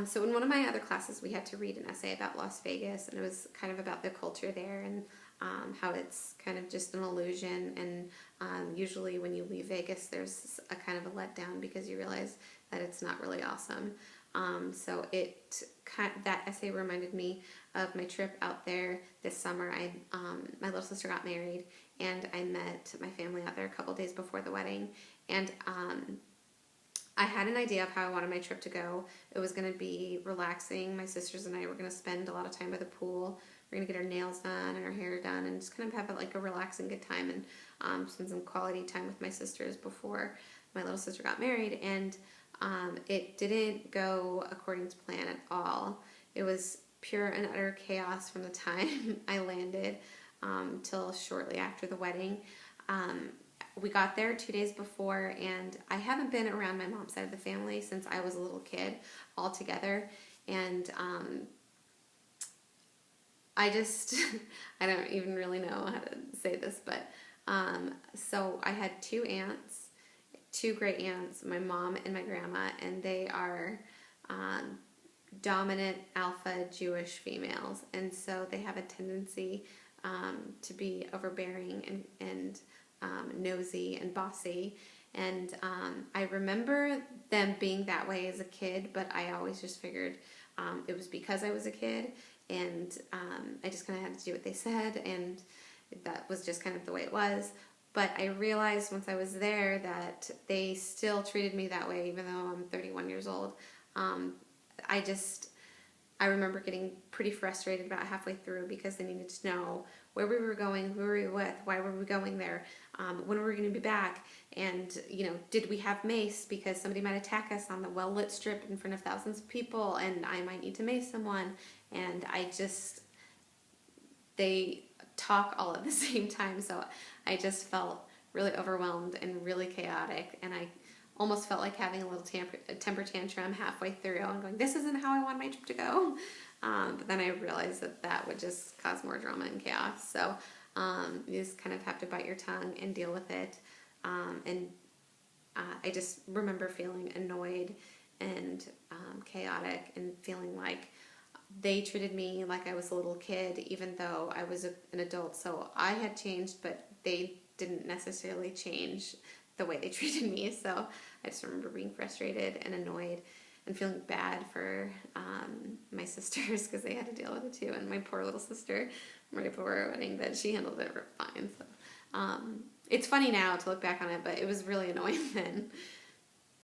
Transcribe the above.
So in one of my other classes, we had to read an essay about Las Vegas, and it was kind of about the culture there and how it's kind of just an illusion. And usually, when you leave Vegas, there's a kind of a letdown because you realize that it's not really awesome. So that essay reminded me of my trip out there this summer. My little sister got married, and I met my family out there a couple days before the wedding, and I had an idea of how I wanted my trip to go. It was going to be relaxing. My sisters and I were going to spend a lot of time by the pool. We're going to get our nails done and our hair done and just kind of have a relaxing good time and spend some quality time with my sisters before my little sister got married. And it didn't go according to plan at all. It was pure and utter chaos from the time I landed till shortly after the wedding. We got there 2 days before, and I haven't been around my mom's side of the family since I was a little kid altogether. And I just, I don't even really know how to say this, but so I had two aunts, two great aunts, my mom and my grandma, and they are dominant alpha Jewish females. And so they have a tendency to be overbearing and nosy and bossy. And I remember them being that way as a kid, but I always just figured it was because I was a kid, and I just kind of had to do what they said, and that was just kind of the way it was. But I realized once I was there that they still treated me that way, even though I'm 31 years old. I remember getting pretty frustrated about halfway through because they needed to know where we were going, who were we with, why were we going there, when were we going to be back, and did we have mace because somebody might attack us on the well-lit strip in front of thousands of people, and I might need to mace someone, and they talk all at the same time, so I just felt really overwhelmed and really chaotic, and I almost felt like having a little temper tantrum halfway through and going, this isn't how I want my trip to go. But then I realized that would just cause more drama and chaos. So you just kind of have to bite your tongue and deal with it. I just remember feeling annoyed and chaotic and feeling like they treated me like I was a little kid, even though I was an adult. So I had changed, but they didn't necessarily change the way they treated me. So I just remember being frustrated and annoyed and feeling bad for my sisters because they had to deal with it too. And my poor little sister, right before our wedding, that she handled it fine. So it's funny now to look back on it, but it was really annoying then.